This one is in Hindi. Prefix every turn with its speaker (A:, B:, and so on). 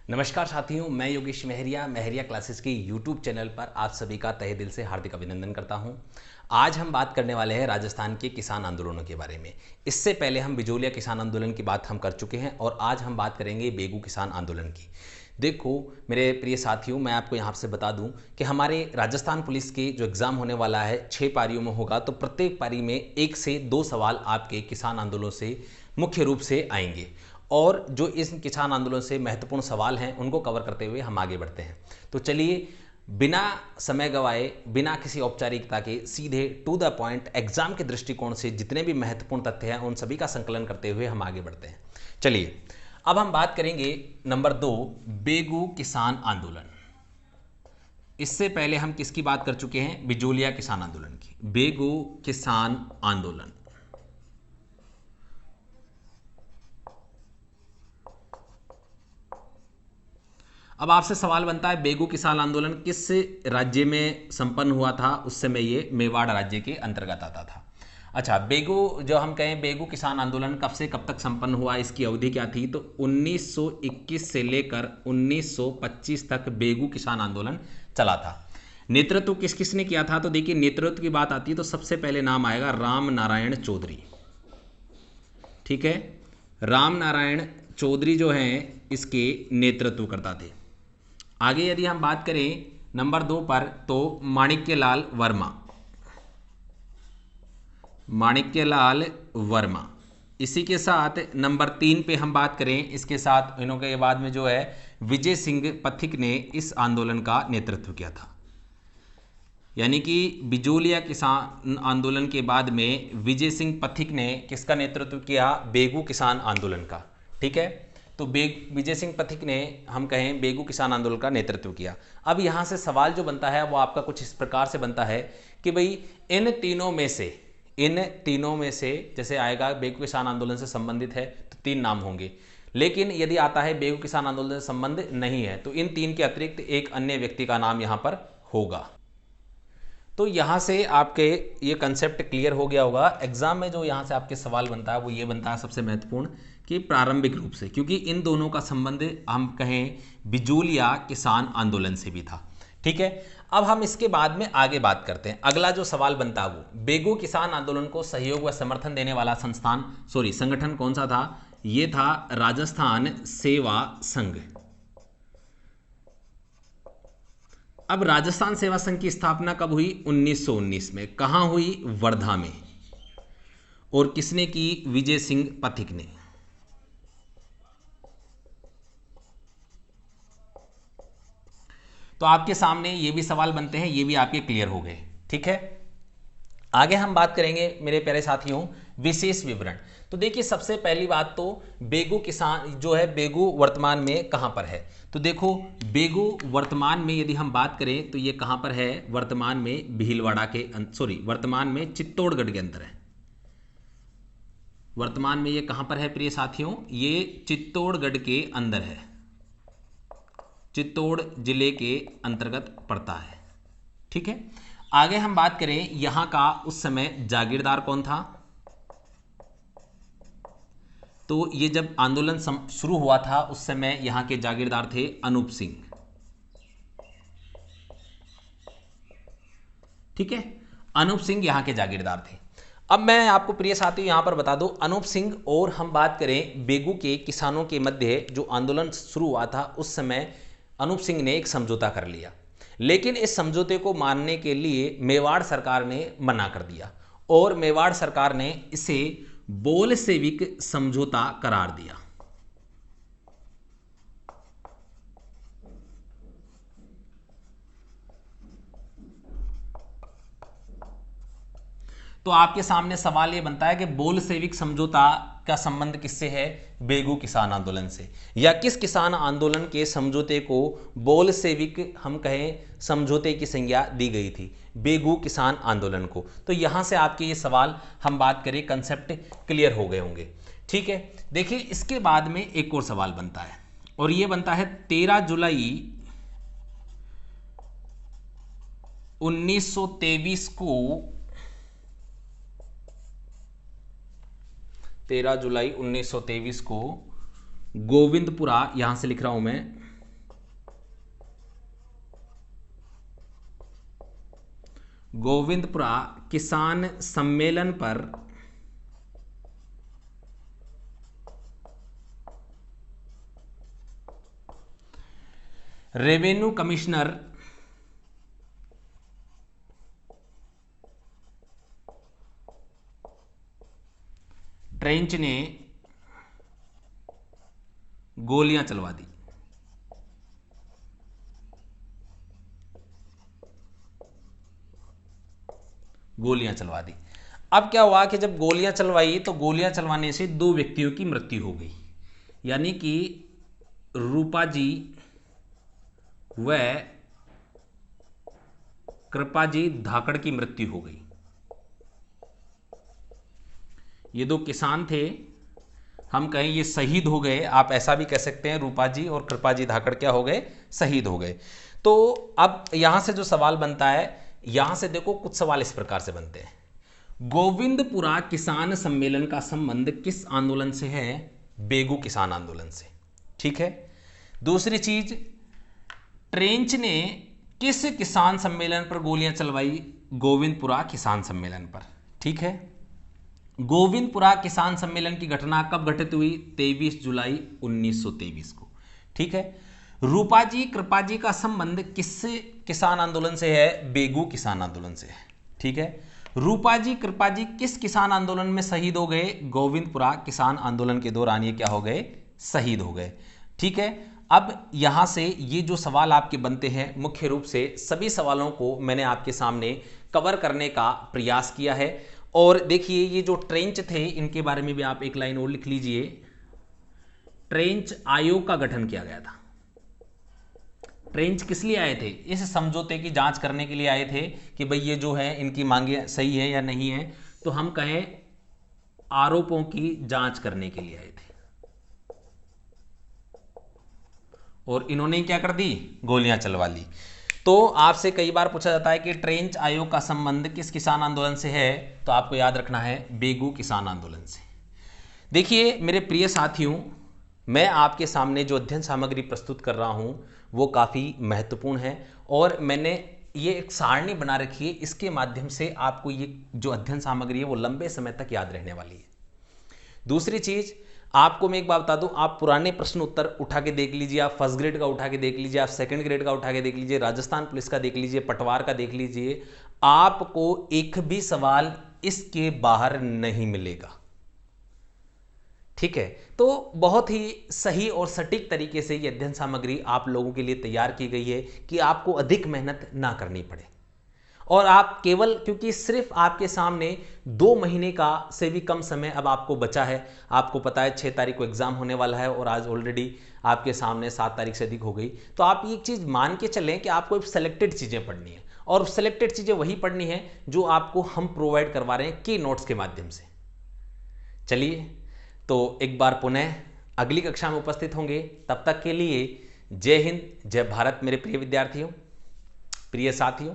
A: नमस्कार साथियों, मैं योगेश मेहरिया मेहरिया क्लासेस के यूट्यूब चैनल पर आप सभी का तहे दिल से हार्दिक अभिनंदन करता हूं। आज हम बात करने वाले हैं राजस्थान के किसान आंदोलनों के बारे में। इससे पहले हम बिजोलिया किसान आंदोलन की बात हम कर चुके हैं और आज हम बात करेंगे बेगू किसान आंदोलन की। देखो मेरे प्रिय साथियों, मैं आपको यहाँ से बता दूं कि हमारे राजस्थान पुलिस के जो एग्ज़ाम होने वाला है 6 पारियों में होगा, तो प्रत्येक पारी में 1 से 2 सवाल आपके किसान आंदोलन से मुख्य रूप से आएंगे और जो इस किसान आंदोलन से महत्वपूर्ण सवाल हैं उनको कवर करते हुए हम आगे बढ़ते हैं। तो चलिए बिना समय गवाए, बिना किसी औपचारिकता के सीधे टू द पॉइंट एग्जाम के दृष्टिकोण से जितने भी महत्वपूर्ण तथ्य हैं उन सभी का संकलन करते हुए हम आगे बढ़ते हैं। चलिए अब हम बात करेंगे नंबर 2, बेगू किसान आंदोलन। इससे पहले हम किसकी बात कर चुके हैं? बिजोलिया किसान आंदोलन की। बेगू किसान आंदोलन, अब आपसे सवाल बनता है बेगू किसान आंदोलन किस राज्य में संपन्न हुआ था? उस समय ये मेवाड़ राज्य के अंतर्गत आता था। अच्छा, बेगू जो हम कहें बेगू किसान आंदोलन कब से कब तक संपन्न हुआ, इसकी अवधि क्या थी? तो 1921 से लेकर 1925 तक बेगू किसान आंदोलन चला था। नेतृत्व किस किस ने किया था? तो देखिए, नेतृत्व की बात आती है तो सबसे पहले नाम आएगा राम नारायण चौधरी। ठीक है, राम नारायण चौधरी जो हैं इसके नेतृत्व करता थे। आगे यदि हम बात करें नंबर 2 पर, तो माणिक्यलाल वर्मा। माणिक्यलाल वर्मा। इसी के साथ नंबर 3 पे हम बात करें, इसके साथ इन्हों के बाद में जो है विजय सिंह पथिक ने इस आंदोलन का नेतृत्व किया था। यानी कि बिजोलिया किसान आंदोलन के बाद में विजय सिंह पथिक ने किसका नेतृत्व किया? बेगू किसान आंदोलन का। ठीक है, तो विजय सिंह पथिक ने हम कहें बेगू किसान आंदोलन का नेतृत्व किया। अब यहाँ से सवाल जो बनता है वो आपका कुछ इस प्रकार से बनता है कि भाई इन तीनों में से जैसे आएगा बेगू किसान आंदोलन से संबंधित है तो 3 नाम होंगे, लेकिन यदि आता है बेगू किसान आंदोलन से संबंध नहीं है तो इन 3 के अतिरिक्त एक अन्य व्यक्ति का नाम यहाँ पर होगा। तो यहाँ से आपके ये कंसेप्ट क्लियर हो गया होगा। एग्जाम में जो यहाँ से आपके सवाल बनता है वो ये बनता है सबसे महत्वपूर्ण कि प्रारंभिक रूप से, क्योंकि इन दोनों का संबंध हम कहें बिजोलिया किसान आंदोलन से भी था। ठीक है, अब हम इसके बाद में आगे बात करते हैं। अगला जो सवाल बनता है वो बेगू किसान आंदोलन को सहयोग व समर्थन देने वाला संगठन कौन सा था? ये था राजस्थान सेवा संघ। अब राजस्थान सेवा संघ की स्थापना कब हुई? 1919 में। कहां हुई? वर्धा में। और किसने की? विजय सिंह पथिक ने। तो आपके सामने ये भी सवाल बनते हैं, ये भी आपके क्लियर हो गए। ठीक है, आगे हम बात करेंगे मेरे प्यारे साथियों विशेष विवरण। तो देखिए, सबसे पहली बात तो बेगू किसान जो है बेगू वर्तमान में कहां पर है? तो देखो, बेगू वर्तमान में यदि हम बात करें तो ये कहां पर है? वर्तमान में भीलवाड़ा के वर्तमान में चित्तौड़गढ़ के अंदर है। वर्तमान में ये कहां पर है प्रिय साथियों? ये चित्तौड़गढ़ के अंदर है, चित्तौड़ जिले के अंतर्गत पड़ता है। ठीक है, आगे हम बात करें यहां का उस समय जागीरदार कौन था? तो ये जब आंदोलन शुरू हुआ था उस समय यहां के जागीरदार थे अनूप सिंह। ठीक है, अनूप सिंह यहां के जागीरदार थे। अब मैं आपको प्रिय साथियों यहां पर बता दूं, अनूप सिंह और हम बात करें बेगू के किसानों के मध्य जो आंदोलन शुरू हुआ था उस समय अनूप सिंह ने एक समझौता कर लिया, लेकिन इस समझौते को मानने के लिए मेवाड़ सरकार ने मना कर दिया और मेवाड़ सरकार ने इसे बोल्शेविक समझौता करार दिया। तो आपके सामने सवाल ये बनता है कि बोल्शेविक समझौता का संबंध किससे है? बेगू किसान आंदोलन से। या किस किसान आंदोलन के समझौते को बोल्शेविक हम कहें समझौते की संज्ञा दी गई थी? बेगू किसान आंदोलन को। तो यहां से आपके ये सवाल हम बात करें कंसेप्ट क्लियर हो गए होंगे। ठीक है, देखिए इसके बाद में एक और सवाल बनता है और ये बनता है 13 जुलाई 1923 को 13 जुलाई 1923 को गोविंदपुरा, यहां से लिख रहा हूं मैं, गोविंदपुरा किसान सम्मेलन पर रेवेन्यू कमिश्नर ट्रेंच ने गोलियां चलवा दी। गोलियां चलवा दी। अब क्या हुआ कि जब गोलियां चलवाई तो गोलियां चलवाने से 2 व्यक्तियों की मृत्यु हो गई, यानी कि रूपा जी व कृपा जी धाकड़ की मृत्यु हो गई। ये 2 किसान थे, हम कहें ये शहीद हो गए, आप ऐसा भी कह सकते हैं, रूपा जी और कृपा जी धाकड़ क्या हो गए, शहीद हो गए। तो अब यहां से जो सवाल बनता है, यहां से देखो कुछ सवाल इस प्रकार से बनते हैं। गोविंदपुरा किसान सम्मेलन का संबंध किस आंदोलन से है? बेगू किसान आंदोलन से। ठीक है। दूसरी चीज, ट्रेंच ने किस किसान सम्मेलन पर गोलियां चलवाई? गोविंदपुरा किसान सम्मेलन पर। ठीक है। गोविंदपुरा किसान सम्मेलन की घटना कब घटित हुई? 23 जुलाई 1923 को। ठीक है। रूपा जी कृपा जी का संबंध किस किसान आंदोलन से है? बेगू किसान आंदोलन से है। ठीक है। रूपा जी कृपा जी किस किसान आंदोलन में शहीद हो गए? गोविंदपुरा किसान आंदोलन के दौरान ये क्या हो गए? शहीद हो गए। ठीक है। अब यहां से ये जो सवाल आपके बनते हैं, मुख्य रूप से सभी सवालों को मैंने आपके सामने कवर करने का प्रयास किया है। और देखिए, ये जो ट्रेंच थे, इनके बारे में भी आप एक लाइन और लिख लीजिए। ट्रेंच आयोग का गठन किया गया था। ट्रेंच किस लिए आए थे? इस समझौते की जांच करने के लिए आए थे कि भाई ये जो है इनकी मांगे सही है या नहीं है, तो हम कहें आरोपों की जांच करने के लिए आए थे। और इन्होंने क्या कर दी? गोलियां चलवा ली। तो आपसे कई बार पूछा जाता है कि ट्रेंच आयोग का संबंध किस किसान आंदोलन से है, तो आपको याद रखना है बेगू किसान आंदोलन से। देखिए मेरे प्रिय साथियों, मैं आपके सामने जो अध्ययन सामग्री प्रस्तुत कर रहा हूं वो काफ़ी महत्वपूर्ण है, और मैंने ये एक सारणी बना रखी है, इसके माध्यम से आपको ये जो अध्ययन सामग्री है वो लंबे समय तक याद रहने वाली है। दूसरी चीज़, आपको मैं एक बात बता दूं, आप पुराने प्रश्न उत्तर उठा के देख लीजिए, आप फर्स्ट ग्रेड का उठा के देख लीजिए, आप सेकंड ग्रेड का उठा के देख लीजिए, राजस्थान पुलिस का देख लीजिए, पटवार का देख लीजिए, आपको एक भी सवाल इसके बाहर नहीं मिलेगा। ठीक है। तो बहुत ही सही और सटीक तरीके से ये अध्ययन सामग्री आप लोगों के लिए तैयार की गई है कि आपको अधिक मेहनत ना करनी पड़े, और आप केवल, क्योंकि सिर्फ आपके सामने 2 महीने का से भी कम समय अब आपको बचा है। आपको पता है 6 तारीख को एग्जाम होने वाला है, और आज ऑलरेडी आपके सामने 7 तारीख से अधिक हो गई। तो आप ये चीज़ मान के चलें कि आपको सेलेक्टेड चीज़ें पढ़नी है, और सेलेक्टेड चीज़ें वही पढ़नी है जो आपको हम प्रोवाइड करवा रहे हैं की नोट्स के माध्यम से। चलिए, तो एक बार पुनः अगली कक्षा में उपस्थित होंगे। तब तक के लिए जय हिंद, जय भारत मेरे प्रिय विद्यार्थियों, प्रिय साथियों।